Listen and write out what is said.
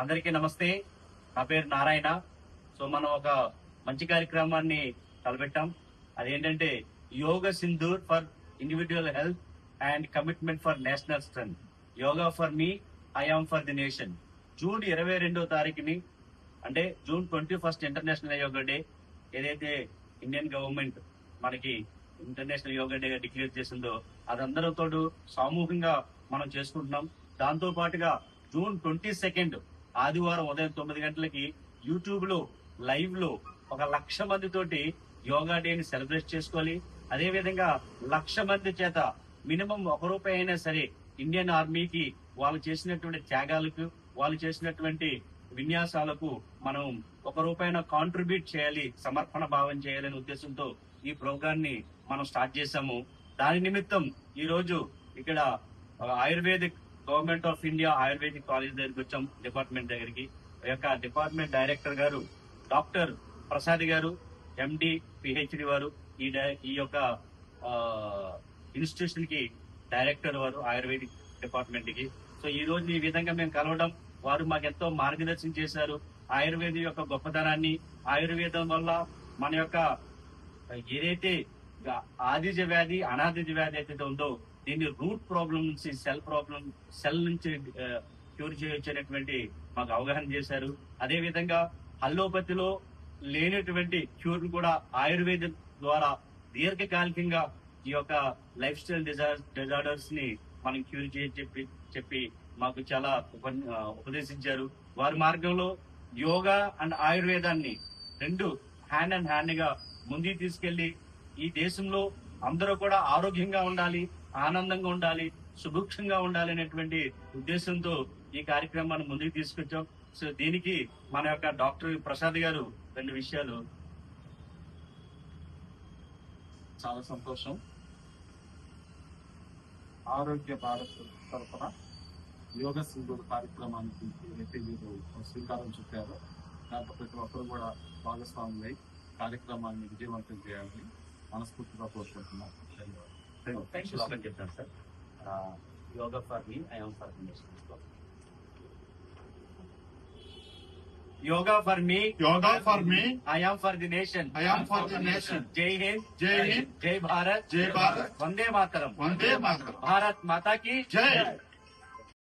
అందరికీ నమస్తే. నా పేరు నారాయణ. సో మనం ఒక మంచి కార్యక్రమాన్ని తలపెట్టాం. అదేంటంటే yoga Sindoor for individual health and commitment for national strength. Yoga for me, I am for the nation. June 22వ తారీఖుని అంటే జూన్ 21 ఇంటర్నేషనల్ యోగా డే ఏదైతే ఇండియన్ గవర్నమెంట్ మనకి ఇంటర్నేషనల్ యోగా డే డిక్లేర్ చేసిందో అదందరితో సామూహికంగా మనం చేసుకుంటున్నాం. దాంతో పాటుగా జూన్ 22 ఆదివారం ఉదయం 9 గంటలకి యూట్యూబ్ లో లైవ్ లో 1,00,000 మందితోటి యోగా డేని సెలబ్రేట్ చేసుకోవాలి. అదే విధంగా 1,00,000 మంది చేత మినిమం ₹1 అయినా సరే ఇండియన్ ఆర్మీకి వాళ్ళు చేసినటువంటి త్యాగాలకు, వాళ్ళు చేసినటువంటి విన్యాసాలకు మనం ₹1 కాంట్రిబ్యూట్ చేయాలి, సమర్పణ భావం చేయాలనే ఉద్దేశంతో ఈ ప్రోగ్రామ్ ని మనం స్టార్ట్ చేశాము. దాని నిమిత్తం ఈ రోజు ఇక్కడ ayurvedic government of India ayurvedic college దగ్గరికి వచ్చాం. డిపార్ట్మెంట్ దగ్గరికి ఈ యొక్క డిపార్ట్మెంట్ డైరెక్టర్ గారు డాక్టర్ ప్రసాద్ గారు, ఎండి పిహెచ్డి వారు, ఈ యొక్క ఇన్స్టిట్యూషన్ కి డైరెక్టర్ వారు ఆయుర్వేదిక్ డిపార్ట్మెంట్ కి. సో ఈ రోజు ఈ విధంగా మేము కలవడం, వారు మాకు ఎంతో మార్గదర్శనం చేశారు. ఆయుర్వేదం యొక్క గొప్పతనాన్ని, ఆయుర్వేదం వల్ల మన యొక్క ఏదైతే ఆదిజ వ్యాధి, అనాదిజ వ్యాధి అయితే ఉందో దీన్ని రూట్ ప్రాబ్లం నుంచి సెల్ నుంచి క్యూర్ చేయొచ్చు అనేటువంటి మాకు అవగాహన చేశారు. అదే విధంగా అల్లోపతిలో లేనటువంటి క్యూర్ కూడా ఆయుర్వేదం ద్వారా దీర్ఘకాలికంగా ఈ యొక్క లైఫ్ స్టైల్ డిజార్డర్స్ ని మనం క్యూర్ చేయని చెప్పి మాకు చాలా ఉపదేశించారు. వారి మార్గంలో యోగా అండ్ ఆయుర్వేదాన్ని రెండు హ్యాండ్ అండ్ హ్యాండ్ గా ముందుకు తీసుకెళ్లి ఈ దేశంలో అందరూ కూడా ఆరోగ్యంగా ఉండాలి, ఆనందంగా ఉండాలి, సుభిక్షంగా ఉండాలి అనేటువంటి ఉద్దేశంతో ఈ కార్యక్రమాన్ని ముందుకు తీసుకొచ్చాం. సో దీనికి మన యొక్క డాక్టర్ ప్రసాద్ గారు 2 విషయాలు. చాలా సంతోషం. ఆరోగ్య భారత్ తరఫున యోగ సింధూర్ కార్యక్రమానికి ఏదైతే మీరు శ్రీకారం చుట్టారో దాంట్లో ప్రతి ఒక్కరు కూడా భాగస్వాములై కార్యక్రమాన్ని విజయవంతం చేయాలని మనస్ఫూర్తిగా కోరుకుంటున్నాం. ధన్యవాదాలు చెప్తాను sir. Yoga for me, I am for the nation. Yoga for me, yoga for me, I am for the nation. I am for the nation. జై హింద్, జై హింద్, జై భారత్, జై భారత్, వందే మాతరం, వందే మాతరం. భారత్ మాతా కీ జై.